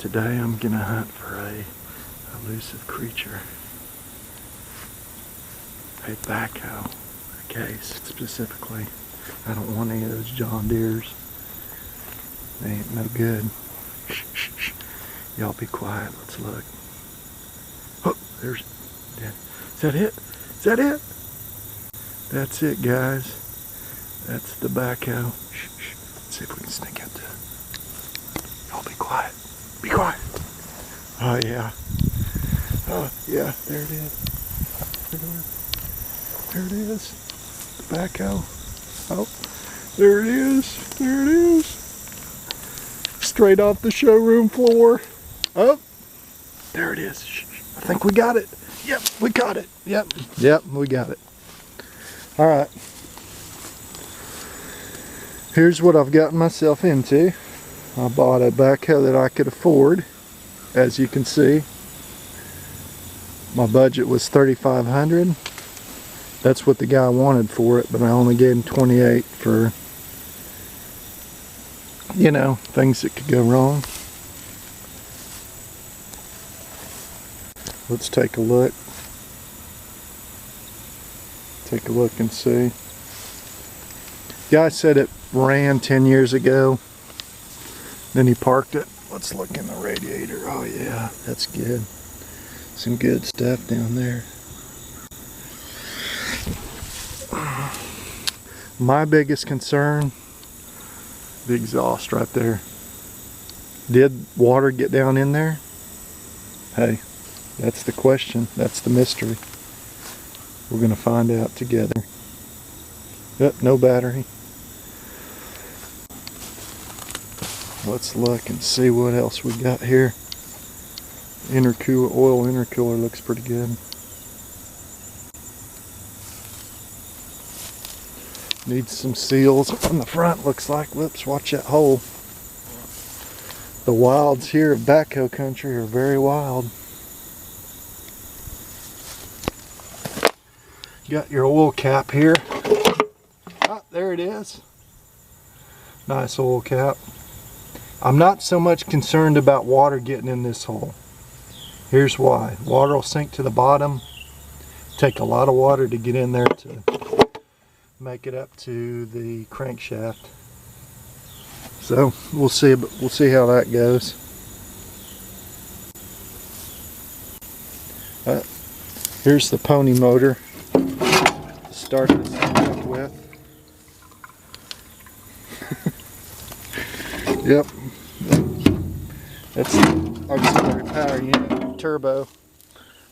Today I'm gonna hunt for a elusive creature. A backhoe, a case specifically. I don't want any of those John Deeres. They ain't no good. Shh, shh, shh. Y'all be quiet, let's look. Oh, there's, is that it? Is that it? That's it, guys. That's the backhoe. Shh, shh. Let's see if we can sneak up to it. Y'all be quiet. Be quiet. Oh yeah. Oh yeah, there it is. There it is. There it is. The backhoe. Oh, there it is. There it is. Straight off the showroom floor. Oh, there it is. Shh, shh. I think we got it. Yep, we got it. Yep, we got it. All right. Here's what I've gotten myself into. I bought a backhoe that I could afford. As you can see, my budget was $3,500. That's what the guy wanted for it, but I only gave him $28 for, you know, things that could go wrong. Let's take a look. Take a look and see. Guy said it ran 10 years ago. Then he parked it. Let's look in the radiator. Oh yeah, that's good. Some good stuff down there. My biggest concern, the exhaust right there. Did water get down in there? Hey, that's the question. That's the mystery. We're gonna find out together. Yep, no battery. Let's look and see what else we got here. Intercooler, oil intercooler looks pretty good. Needs some seals on the front, looks like. Whoops, watch that hole. The wilds here of backhoe country are very wild. Got your oil cap here. Ah, there it is. Nice oil cap. I'm not so much concerned about water getting in this hole. Here's why. Water will sink to the bottom. Take a lot of water to get in there to make it up to the crankshaft. So we'll see how that goes. Here's the pony motor to start this thing up with. Yep. That's the auxiliary power unit, turbo.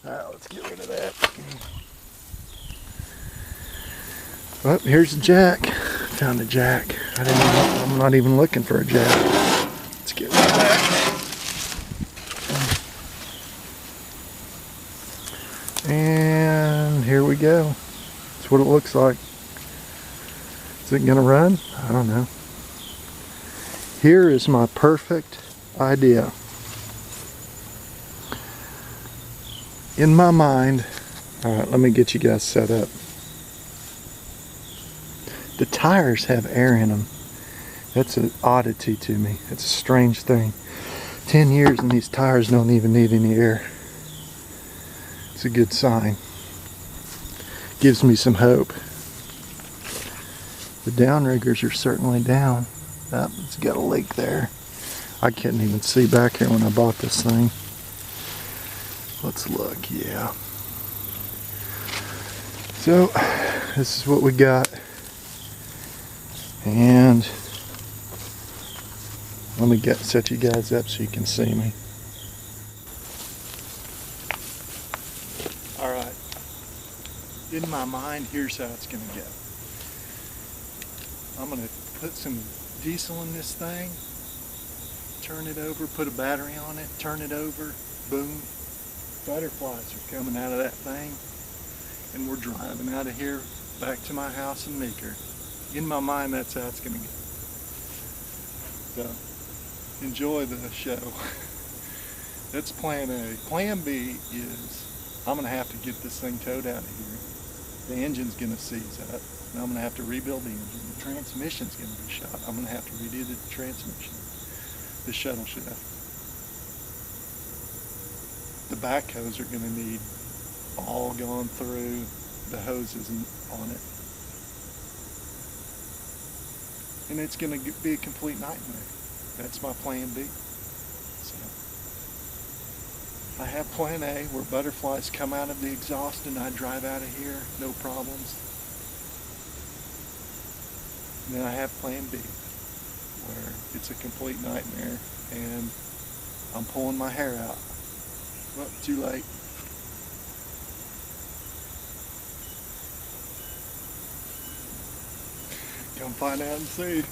Alright, let's get rid of that. Well, here's the jack. Found a jack. I'm not even looking for a jack. Let's get rid of that. And here we go. That's what it looks like. Is it gonna run? I don't know. Here is my perfect idea. In my mind, alright, let me get you guys set up. The tires have air in them. That's an oddity to me. It's a strange thing. 10 years and these tires don't even need any air. It's a good sign. Gives me some hope. The downriggers are certainly down. Oh, it's got a leak there. I couldn't even see back here when I bought this thing. Let's look, yeah. So, this is what we got. And let me set you guys up so you can see me. Alright. In my mind, here's how it's going to go. I'm going to put some diesel in this thing, turn it over, put a battery on it, turn it over, boom, butterflies are coming out of that thing, and we're driving out of here back to my house in Meeker. In my mind, that's how it's going to go. So, enjoy the show. That's plan A. Plan B is I'm going to have to get this thing towed out of here. The engine's going to seize up. And I'm going to have to rebuild the engine. The transmission's going to be shot. I'm going to have to redo the transmission. The shuttle shaft. backhoes are going to need all gone through the hoses on it. And it's going to be a complete nightmare. That's my plan B. So I have plan A where butterflies come out of the exhaust and I drive out of here, no problems. And then I have plan B where it's a complete nightmare and I'm pulling my hair out. Well, too late. Come find out and see.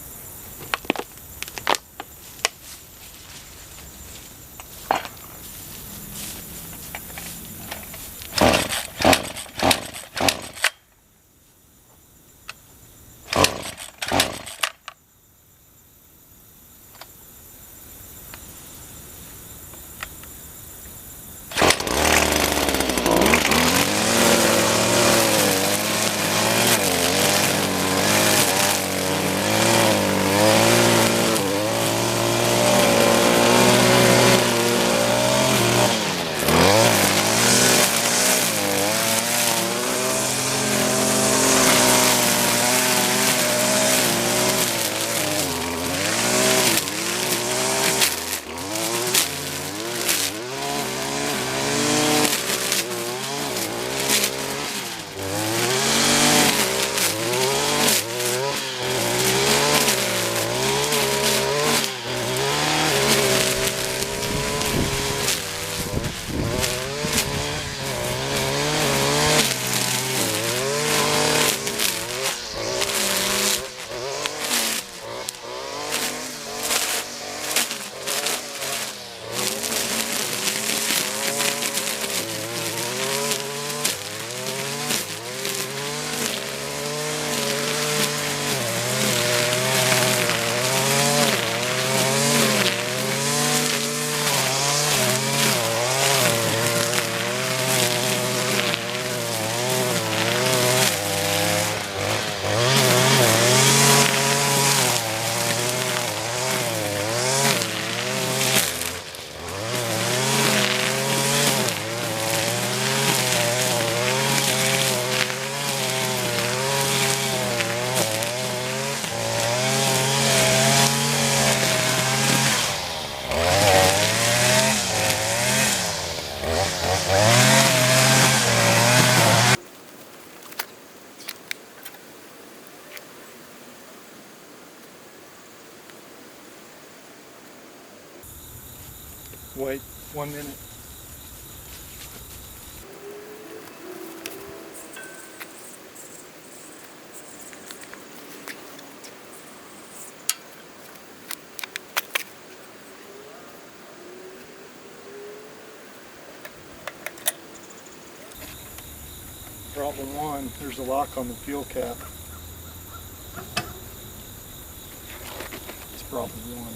Wait 1 minute. Problem one, there's a lock on the fuel cap. It's problem one.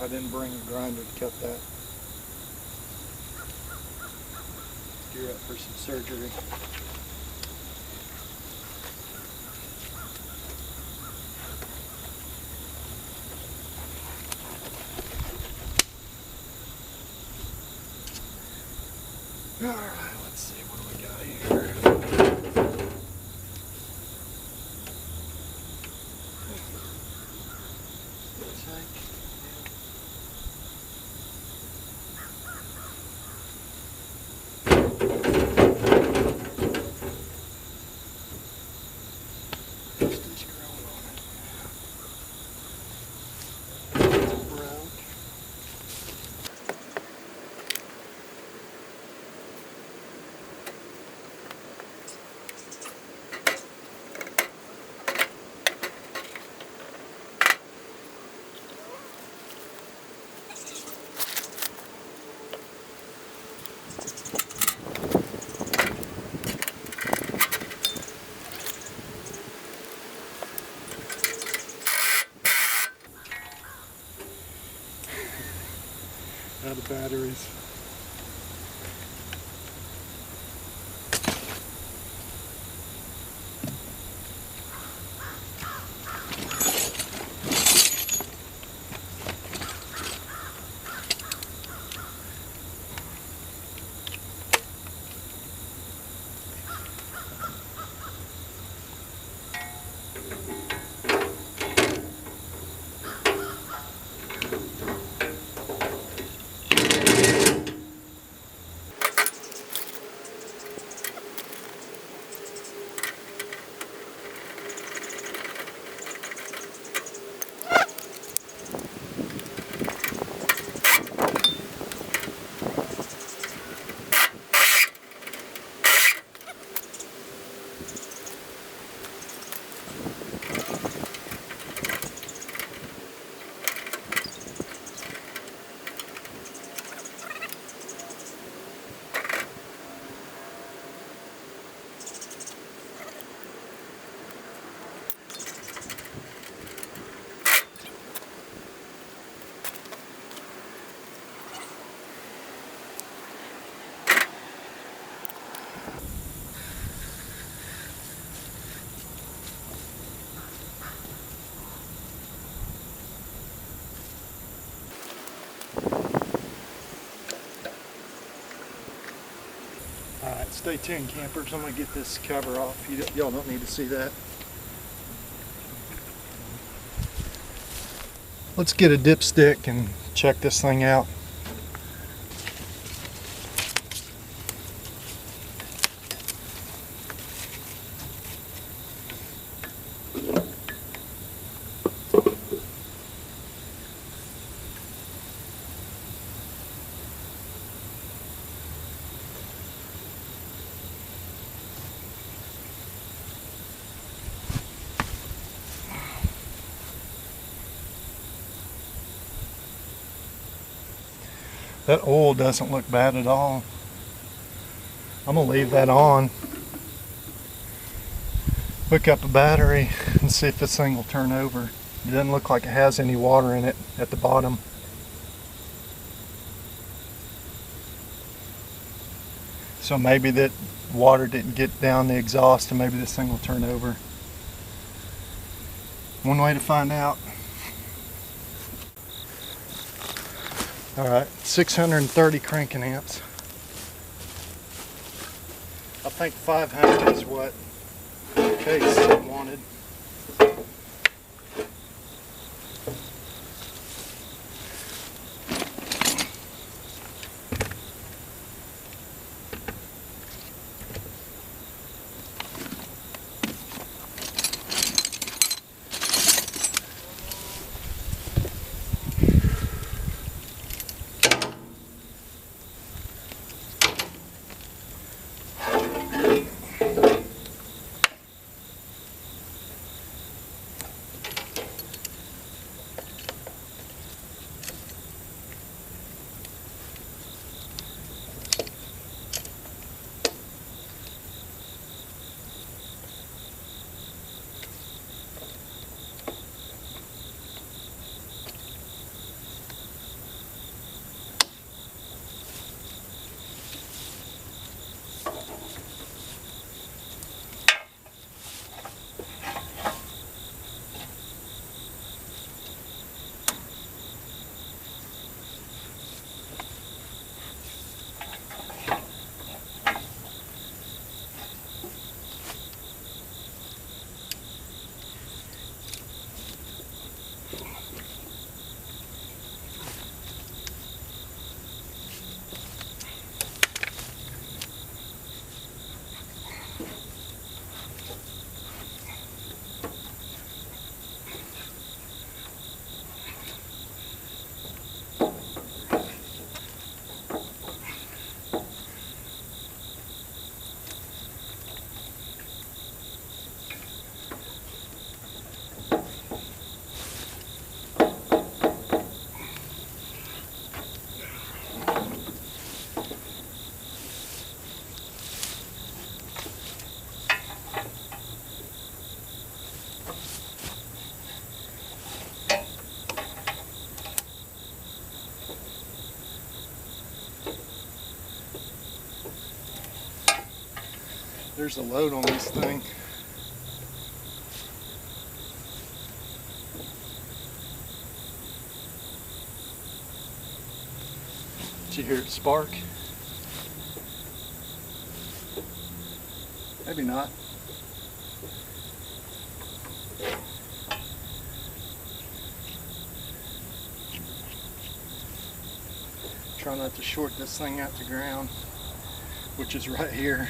I didn't bring a grinder to cut that. Gear up for some surgery. Alright, let's see, what do we got here? Out of batteries. Alright, stay tuned, campers. I'm going to get this cover off. Y'all don't need to see that. Let's get a dipstick and check this thing out. That oil doesn't look bad at all. I'm gonna leave that on. Hook up a battery and see if this thing will turn over. It doesn't look like it has any water in it at the bottom. So maybe that water didn't get down the exhaust and maybe this thing will turn over. One way to find out. Alright, 630 cranking amps. I think 500 is what Case wanted. There's a load on this thing. Did you hear it spark? Maybe not. Try not to short this thing out to ground, which is right here.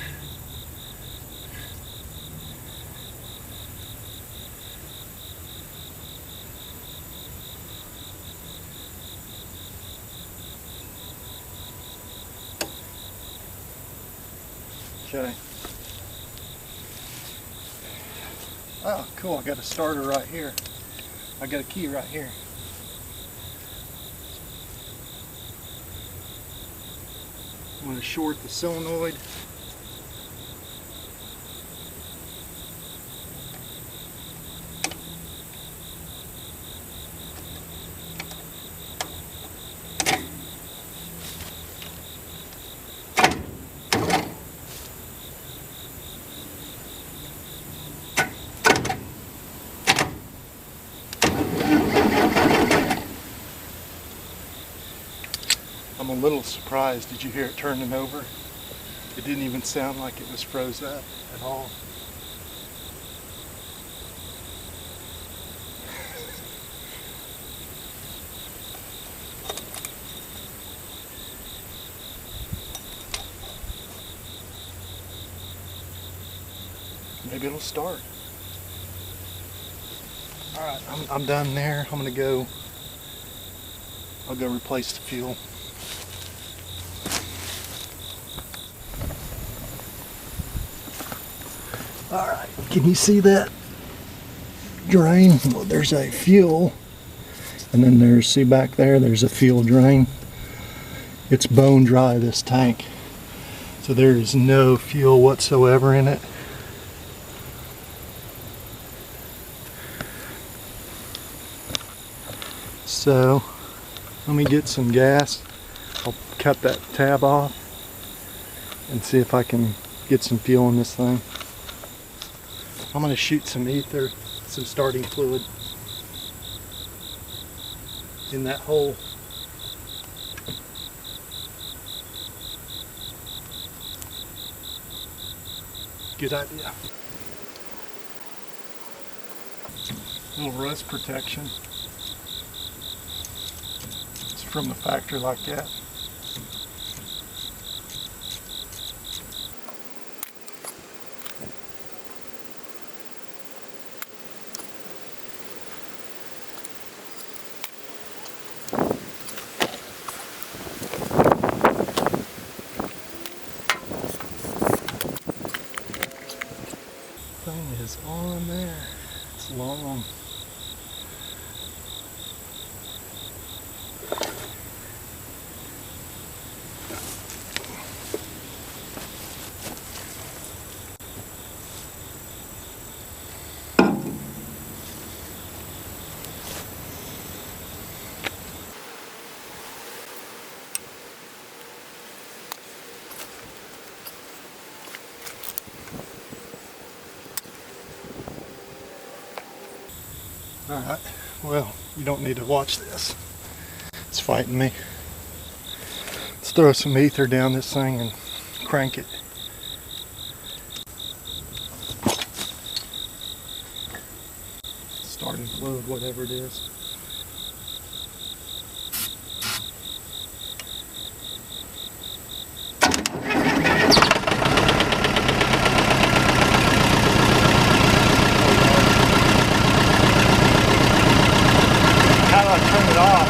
Okay. Oh, cool. I got a starter right here. I got a key right here. I'm going to short the solenoid. I'm a little surprised. Did you hear it turning over? It didn't even sound like it was froze up at all. Maybe it'll start. Alright, I'm done there. I'm gonna go, I'll go replace the fuel. Alright, can you see that drain? Well, there's a fuel, and then there's, see back there, there's a fuel drain. It's bone dry, this tank. So there is no fuel whatsoever in it. So let me get some gas. I'll cut that tab off and see if I can get some fuel in this thing. I'm going to shoot some ether, some starting fluid in that hole. Good idea. A little rust protection. It's from the factory like that. Thing is on there. It's long. Alright, well, you don't need to watch this. It's fighting me. Let's throw some ether down this thing and crank it. Starting fluid, whatever it is. Turn it off.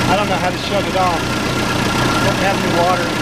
I don't know how to shut it off. Don't have any water.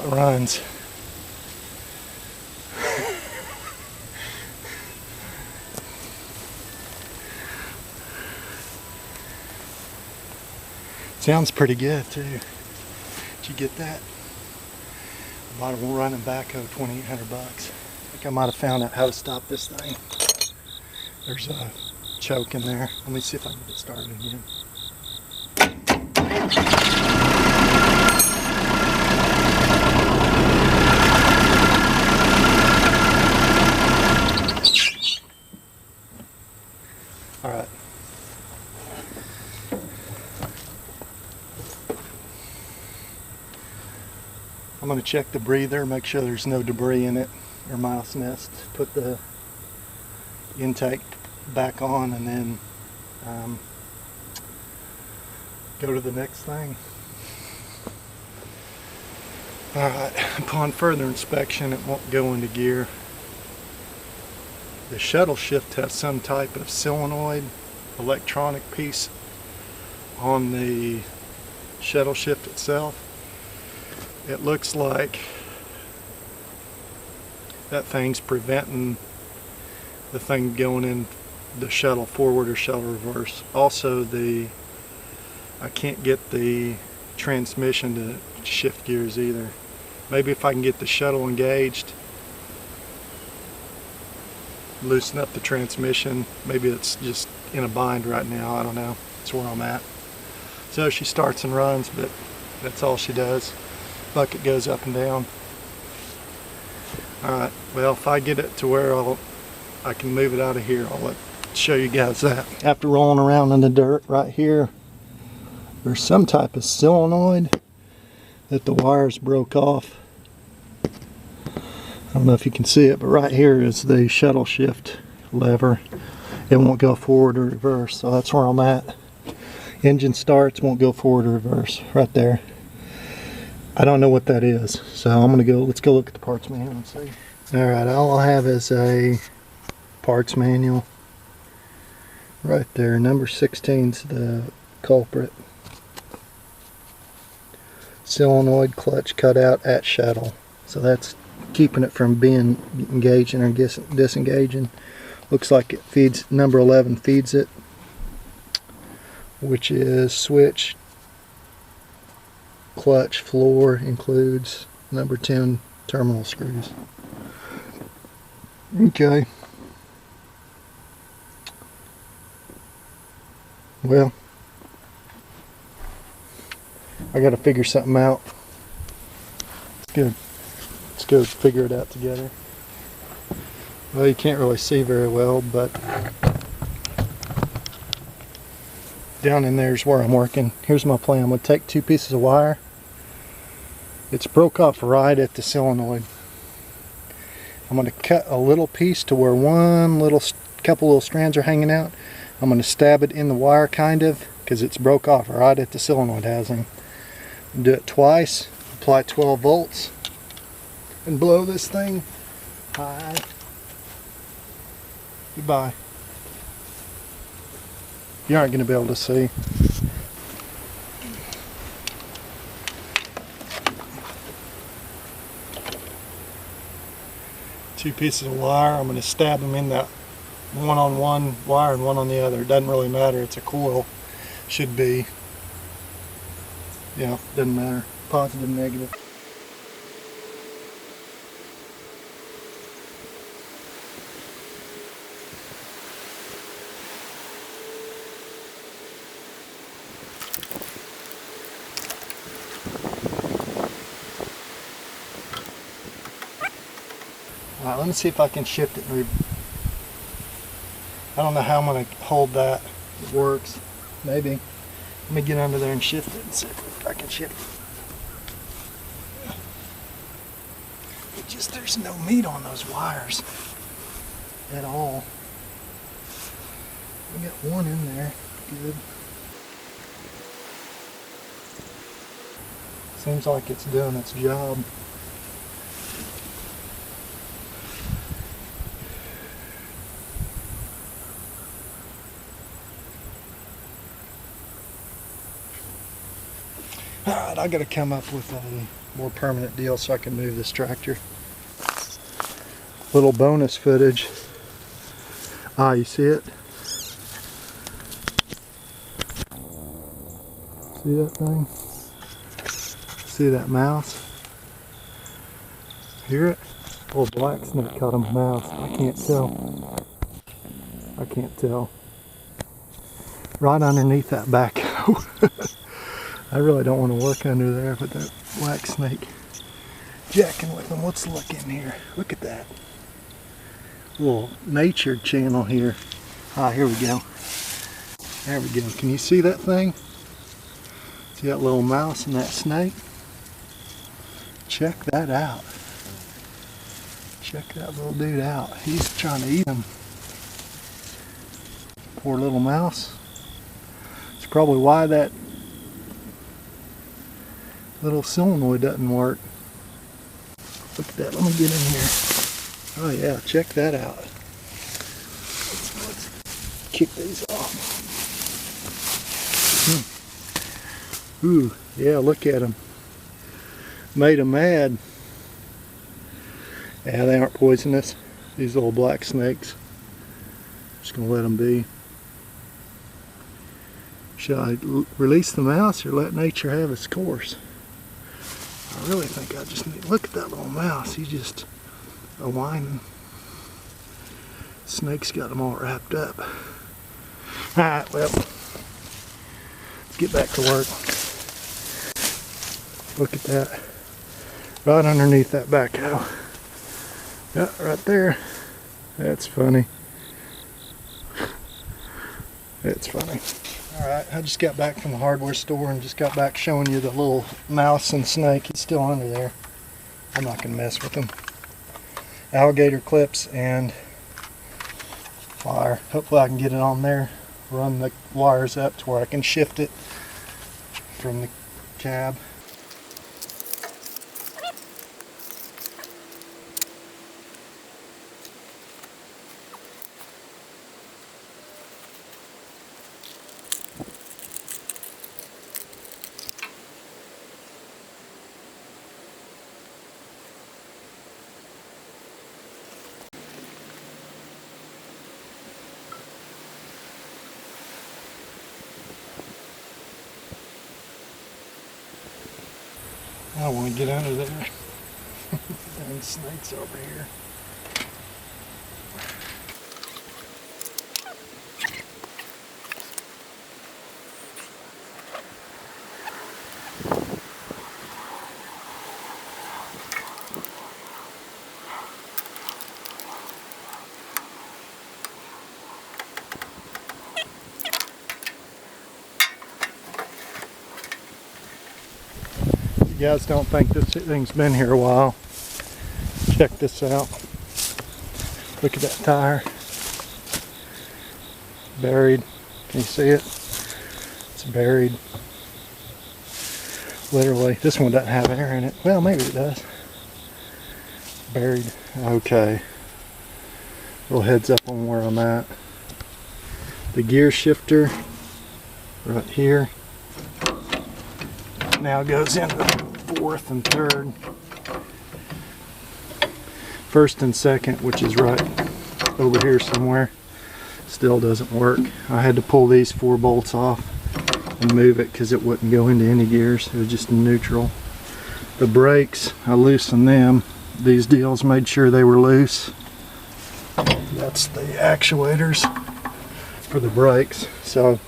it runs. Sounds pretty good too. Did you get that? Bought a running backhoe, $2,800 bucks. I think I might have found out how to stop this thing. There's a choke in there. Let me see if I can get it started again. All right. I'm going to check the breather, make sure there's no debris in it or mouse nest. Put the intake back on and then go to the next thing. Alright, upon further inspection it won't go into gear. The shuttle shift has some type of solenoid electronic piece on the shuttle shift itself. It looks like that thing's preventing the thing going in the shuttle forward or shuttle reverse. Also, I can't get the transmission to shift gears either. Maybe if I can get the shuttle engaged, loosen up the transmission. Maybe it's just in a bind right now. I don't know. That's where I'm at. So she starts and runs, but that's all she does. Bucket goes up and down. Alright, well, if I get it to where I can move it out of here, I'll show you guys that. After rolling around in the dirt right here, there's some type of solenoid that the wires broke off. I don't know if you can see it, but right here is the shuttle shift lever. It won't go forward or reverse, so that's where I'm at. Engine starts, won't go forward or reverse, right there. I don't know what that is, so I'm gonna go. Let's go look at the parts manual and see. All right, all I have is a parts manual. Right there, number 16's the culprit. Solenoid clutch cutout at shuttle. So that's keeping it from being engaging or disengaging. Looks like it feeds, number 11 feeds it, which is switch. Clutch floor includes number 10 terminal screws. Okay. Well, I gotta figure something out. Let's go figure it out together. Well, you can't really see very well, but down in there is where I'm working. Here's my plan. I'm gonna take 2 pieces of wire. It's broke off right at the solenoid. I'm going to cut a little piece to where couple little strands are hanging out. I'm going to stab it in the wire kind of, because it's broke off right at the solenoid housing. Do it twice, apply 12 volts, and blow this thing high. Goodbye. You aren't going to be able to see. Two pieces of wire. I'm going to stab them in that one on one wire and one on the other. It doesn't really matter. It's a coil. Should be. Yeah, doesn't matter. Positive, negative. Alright, let me see if I can shift it. I don't know how I'm going to hold that. It works. Maybe. Let me get under there and shift it and see if I can shift it. There's no meat on those wires at all. We got one in there. Good. Seems like it's doing its job. Alright, I gotta come up with a more permanent deal so I can move this tractor. Little bonus footage. Ah, you see it? See that thing? See that mouse? Hear it? Oh, black snake caught a mouse. I can't tell. I can't tell. Right underneath that backhoe. I really don't want to work under there, but that black snake jacking with them. Let's look in here. Look at that. Little nature channel here. Ah, here we go. There we go. Can you see that thing? See that little mouse and that snake? Check that out. Check that little dude out. He's trying to eat him. Poor little mouse. It's probably why that little solenoid doesn't work. Look at that. Let me get in here. Oh yeah, check that out. Let's kick these off. Ooh, yeah, look at them. Made them mad. Yeah, they aren't poisonous. These little black snakes. Just gonna let them be. Shall I release the mouse or let nature have its course? I really think I just need, look at that little mouse. He's just a whining. Snake's got them all wrapped up. Alright, well, let's get back to work. Look at that. Right underneath that backhoe. Yeah, right there. That's funny. It's funny. Alright, I just got back from the hardware store and just got back showing you the little mouse and snake. He's still under there. I'm not going to mess with him. Alligator clips and wire. Hopefully I can get it on there. Run the wires up to where I can shift it from the cab. I don't want to get under there. Dang snakes over here. You guys don't think this thing's been here a while, check this out. Look at that tire. Buried. Can you see it? It's buried. Literally. This one doesn't have air in it. Well, maybe it does. Buried. Okay. Little heads up on where I'm at. The gear shifter right here now goes into fourth and third. First and second, which is right over here somewhere, still doesn't work. I had to pull these 4 bolts off and move it because it wouldn't go into any gears. It was just in neutral. The brakes, I loosened them. These deals made sure they were loose. That's the actuators for the brakes. So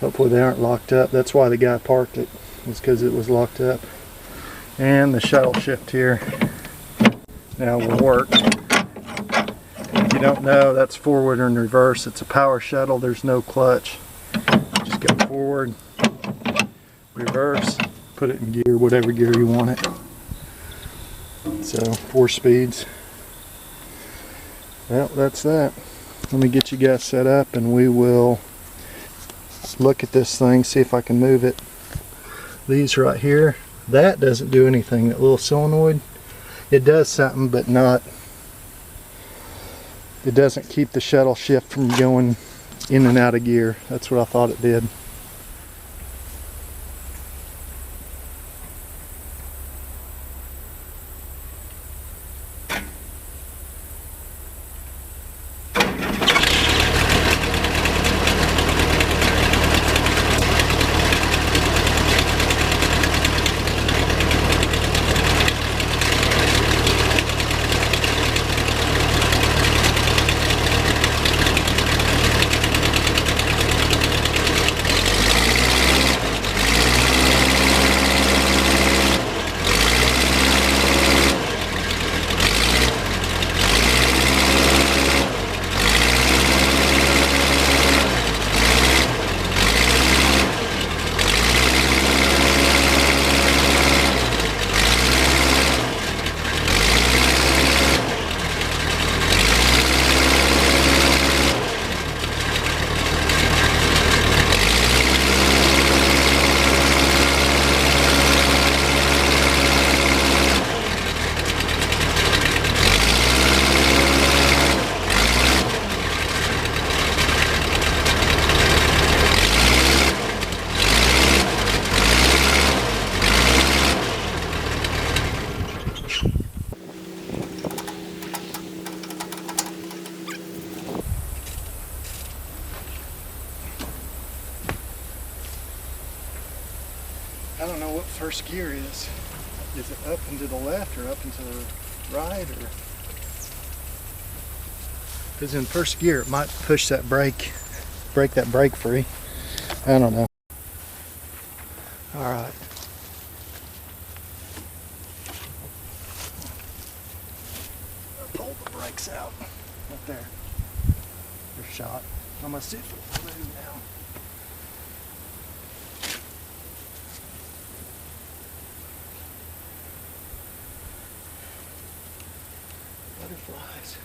hopefully they aren't locked up. That's why the guy parked it, was because it was locked up. And the shuttle shift here now will work. If you don't know, that's forward and reverse. It's a power shuttle. There's no clutch. Just go forward, reverse, put it in gear, whatever gear you want it. So 4 speeds. Well, that's that. Let me get you guys set up and we will look at this thing, see if I can move it. These right here, that doesn't do anything. That little solenoid, it does something, but not, it doesn't keep the shuttle shift from going in and out of gear. That's what I thought it did. don't know what first gear is. Is it up and to the left or up and to the right? Or because in first gear it might push that brake, break that brake free. I don't know. All right. Pull the brakes out. Right there. They're shot. I'm gonna see if it'll move now. Butterflies.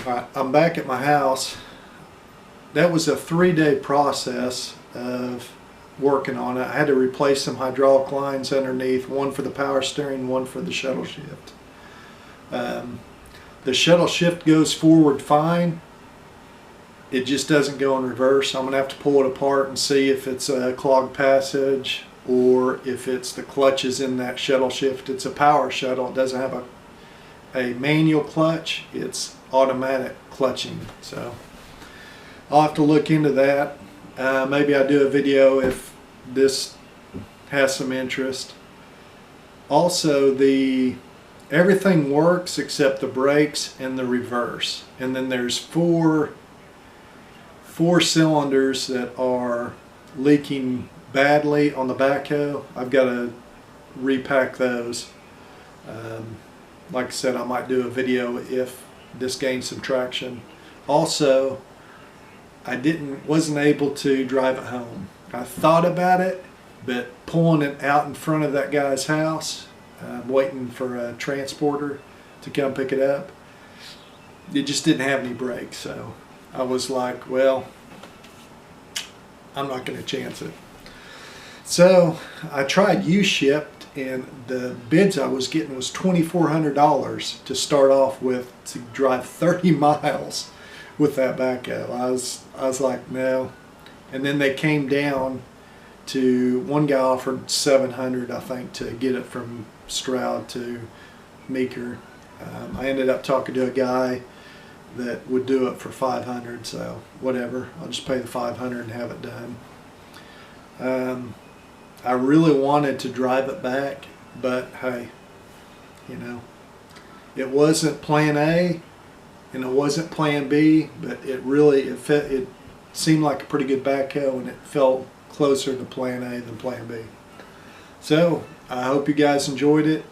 Alright, I'm back at my house. That was a 3-day process of working on it. I had to replace some hydraulic lines underneath, one for the power steering, one for the shuttle shift. The shuttle shift goes forward fine. It just doesn't go in reverse. I'm going to have to pull it apart and see if it's a clogged passage or if it's the clutches in that shuttle shift. It's a power shuttle. It doesn't have a manual clutch. It's automatic clutching. So I'll have to look into that. Maybe I'll do a video if this has some interest. Also, everything works except the brakes and the reverse. And then there's four cylinders that are leaking badly on the backhoe. I've got to repack those. Like I said, I might do a video if this gains some traction. Also, I wasn't able to drive it home. I thought about it, but pulling it out in front of that guy's house, waiting for a transporter to come pick it up, it just didn't have any brakes. So I was like, well, I'm not going to chance it. So I tried U-Shipped, and the bids I was getting was $2,400 to start off with, to drive 30 miles with that backhoe. I was like, no. And then they came down to, one guy offered $700, I think, to get it from Stroud to Meeker. I ended up talking to a guy that would do it for $500, so whatever. I'll just pay the $500 and have it done. I really wanted to drive it back, but hey, you know, it wasn't plan A and it wasn't plan B, but it seemed like a pretty good backhoe, and it felt closer to plan A than plan B. So I hope you guys enjoyed it.